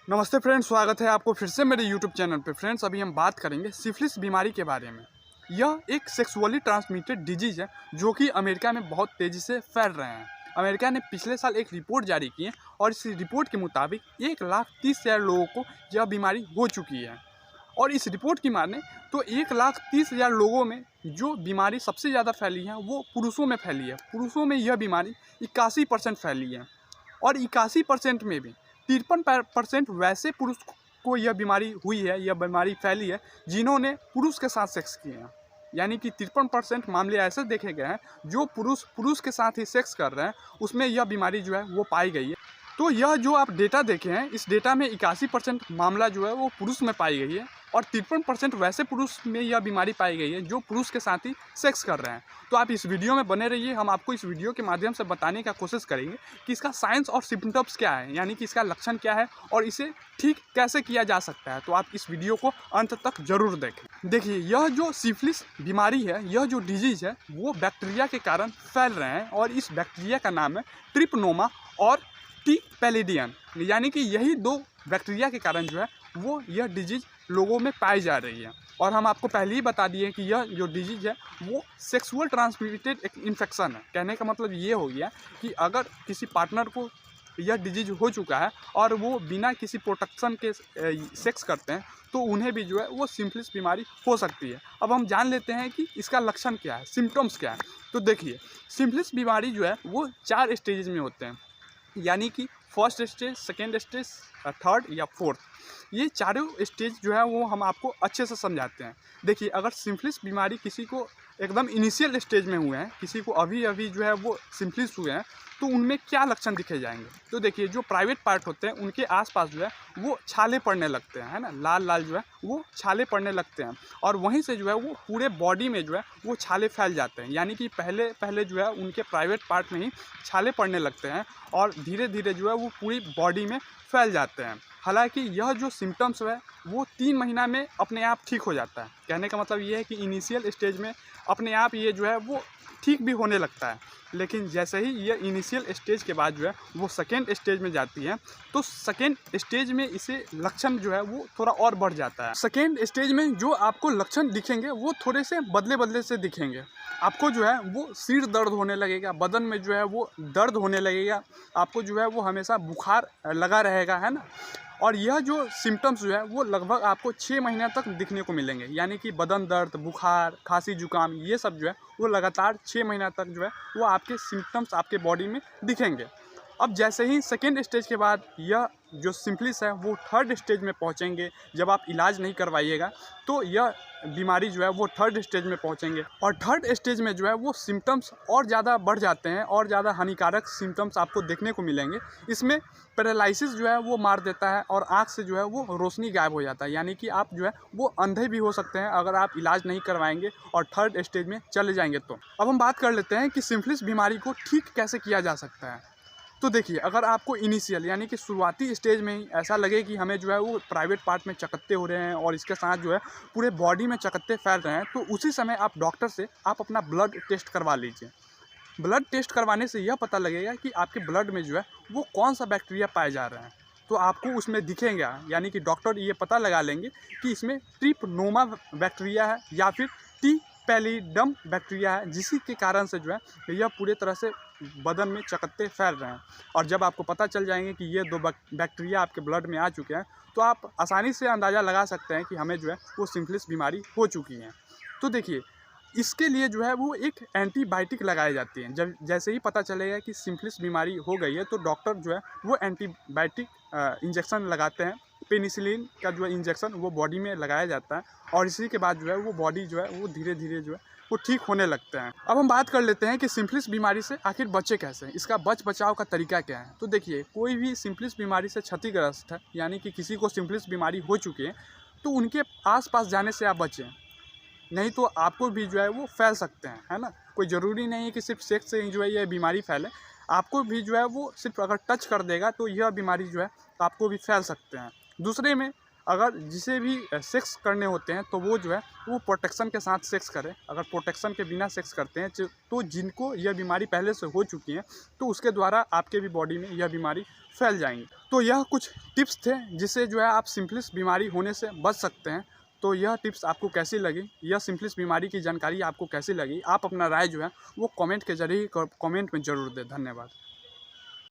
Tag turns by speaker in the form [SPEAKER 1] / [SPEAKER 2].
[SPEAKER 1] नमस्ते फ्रेंड्स, स्वागत है आपको फिर से मेरे यूट्यूब चैनल पे। फ्रेंड्स, अभी हम बात करेंगे सिफिलिस बीमारी के बारे में। यह एक सेक्सुअली ट्रांसमिटेड डिजीज है जो कि अमेरिका में बहुत तेज़ी से फैल रहे हैं। अमेरिका ने पिछले साल एक रिपोर्ट जारी की है और इस रिपोर्ट के मुताबिक 1,30,000 लोगों को यह बीमारी हो चुकी है। और इस रिपोर्ट की माने तो 1,30,000 लोगों में जो बीमारी सबसे ज़्यादा फैली है वो पुरुषों में फैली है। पुरुषों में यह बीमारी 81% फैली है और 81% में भी 53% वैसे पुरुष को यह बीमारी हुई है, यह बीमारी फैली है जिन्होंने पुरुष के साथ सेक्स किए हैं। यानी कि 53% मामले ऐसे देखे गए हैं जो पुरुष के साथ ही सेक्स कर रहे हैं, उसमें यह बीमारी जो है वो पाई गई है। तो यह जो आप डेटा देखे हैं, इस डेटा में 81% मामला जो है वो पुरुष में पाई गई है और 53% वैसे पुरुष में यह बीमारी पाई गई है जो पुरुष के साथ ही सेक्स कर रहे हैं। तो आप इस वीडियो में बने रहिए, हम आपको इस वीडियो के माध्यम से बताने का कोशिश करेंगे कि इसका साइंस और सिम्टम्स क्या है, यानी कि इसका लक्षण क्या है और इसे ठीक कैसे किया जा सकता है। तो आप इस वीडियो को अंत तक जरूर देखें। देखिए, यह जो सिफिलिस बीमारी है, यह जो डिजीज है वो बैक्टीरिया के कारण फैल रहे हैं और इस बैक्टीरिया का नाम है ट्रिपनोमा और टी पैलिडियन। यानी कि यही दो बैक्टीरिया के कारण जो है वो यह डिजीज लोगों में पाई जा रही है। और हम आपको पहले ही बता दिए कि यह जो डिजीज है वो सेक्सुअल ट्रांसमिटेड एक इन्फेक्शन है। कहने का मतलब ये हो गया कि अगर किसी पार्टनर को यह डिजीज हो चुका है और वो बिना किसी प्रोटेक्शन के सेक्स करते हैं तो उन्हें भी जो है वो सिफिलिस बीमारी हो सकती है। अब हम जान लेते हैं कि इसका लक्षण क्या है, सिम्टम्स क्या है। तो देखिए, सिफिलिस बीमारी जो है वो 4 स्टेजेस में होते हैं, यानी कि first stage, second stage, third या फोर्थ। ये चारों स्टेज जो है वो हम आपको अच्छे से समझाते हैं। देखिए, अगर सिफिलिस बीमारी किसी को एकदम इनिशियल स्टेज में हुए हैं, किसी को अभी अभी जो है वो सिफिलिस हुए हैं, तो उनमें क्या लक्षण दिखे जाएंगे। तो देखिए, जो प्राइवेट पार्ट होते हैं उनके आसपास जो है वो छाले पड़ने लगते हैं, है ना, लाल लाल जो है वो छाले पड़ने लगते हैं और वहीं से जो है वो पूरे बॉडी में जो है वो छाले फैल जाते हैं। यानी कि पहले पहले जो है उनके प्राइवेट पार्ट में ही छाले पड़ने लगते हैं और धीरे धीरे जो है वो पूरी बॉडी में फैल जाते हैं। हालांकि यह जो सिम्टम्स है वो 3 महीना में अपने आप ठीक हो जाता है। कहने का मतलब ये है कि इनिशियल स्टेज में अपने आप ये जो है वो ठीक भी होने लगता है, लेकिन जैसे ही ये इनिशियल स्टेज के बाद जो है वो सेकेंड स्टेज में जाती है तो सेकेंड स्टेज में इसे लक्षण जो है वो थोड़ा और बढ़ जाता है। सेकेंड स्टेज में जो आपको लक्षण दिखेंगे वो थोड़े से बदले बदले से दिखेंगे। आपको जो है वो सिर दर्द होने लगेगा, बदन में जो है वो दर्द होने लगेगा, आपको जो है वो हमेशा बुखार लगा रहेगा, है ना। और यह जो सिम्टम्स जो है वो लगभग आपको 6 महीने तक दिखने को मिलेंगे। यानी कि बदन दर्द, बुखार, खांसी, जुकाम, ये सब जो है वो लगातार 6 महीना तक जो है वो आपके सिम्टम्स आपके बॉडी में दिखेंगे। अब जैसे ही सेकेंड स्टेज के बाद यह जो सिफिलिस है वो थर्ड स्टेज में पहुंचेंगे, जब आप इलाज नहीं करवाइएगा तो यह बीमारी जो है वो थर्ड स्टेज में पहुंचेंगे और थर्ड स्टेज में जो है वो सिम्टम्स और ज़्यादा बढ़ जाते हैं और ज़्यादा हानिकारक सिम्टम्स आपको देखने को मिलेंगे। इसमें पैरालिसिस जो है वो मार देता है और आँख से जो है वो रोशनी गायब हो जाता है। यानी कि आप जो है वो अंधे भी हो सकते हैं अगर आप इलाज नहीं करवाएंगे और थर्ड स्टेज में चले जाएंगे तो। अब हम बात कर लेते हैं कि सिफिलिस बीमारी को ठीक कैसे किया जा सकता है। तो देखिए, अगर आपको इनिशियल यानी कि शुरुआती स्टेज में ही ऐसा लगे कि हमें जो है वो प्राइवेट पार्ट में चकत्ते हो रहे हैं और इसके साथ जो है पूरे बॉडी में चकत्ते फैल रहे हैं, तो उसी समय आप डॉक्टर से आप अपना ब्लड टेस्ट करवा लीजिए। ब्लड टेस्ट करवाने से यह पता लगेगा कि आपके ब्लड में जो है वो कौन सा बैक्टीरिया पाए जा रहे हैं, तो आपको उसमें दिखेंगे। यानी कि डॉक्टर ये पता लगा लेंगे कि इसमें ट्रिपनोमा बैक्टीरिया है या फिर टी पैलिडम बैक्टीरिया है, जिसी के कारण से जो है यह पूरे तरह से बदन में चकत्ते फैल रहे हैं। और जब आपको पता चल जाएंगे कि ये 2 बैक्टीरिया आपके ब्लड में आ चुके हैं तो आप आसानी से अंदाज़ा लगा सकते हैं कि हमें जो है वो सिफिलिस बीमारी हो चुकी है। तो देखिए, इसके लिए जो है वो एक एंटीबायोटिक लगाई जाती है। जब जैसे ही पता चलेगा कि सिफिलिस बीमारी हो गई है तो डॉक्टर जो है वो एंटीबायोटिक इंजेक्शन लगाते हैं। पेनिसिलिन का जो है इंजेक्शन वो बॉडी में लगाया जाता है और इसी के बाद जो है वो बॉडी जो है वो धीरे धीरे जो है वो ठीक होने लगते हैं। अब हम बात कर लेते हैं कि सिफिलिस बीमारी से आखिर बचे कैसे, इसका बचाव का तरीका क्या है। तो देखिए, कोई भी सिफिलिस बीमारी से क्षतिग्रस्त है, यानी कि किसी को सिफिलिस बीमारी हो चुकी है, तो उनके आसपास जाने से आप बचें, नहीं तो आपको भी जो है वो फैल सकते हैं, है ना। कोई ज़रूरी नहीं है कि सिर्फ सेक्स से ही जो है ये बीमारी फैले, आपको भी जो है वो सिर्फ अगर टच कर देगा तो यह बीमारी जो है आपको भी फैल सकते हैं। दूसरे में अगर जिसे भी सेक्स करने होते हैं तो वो जो है वो प्रोटेक्शन के साथ सेक्स करें। अगर प्रोटेक्शन के बिना सेक्स करते हैं तो जिनको यह बीमारी पहले से हो चुकी है तो उसके द्वारा आपके भी बॉडी में यह बीमारी फैल जाएंगी। तो यह कुछ टिप्स थे जिससे जो है आप सिम्फिलिस बीमारी होने से बच सकते हैं। तो यह टिप्स आपको कैसी लगी, यह सिम्फिलिस बीमारी की जानकारी आपको कैसी लगी, आप अपना राय जो है वो कमेंट के जरिए कमेंट में ज़रूर दें। धन्यवाद।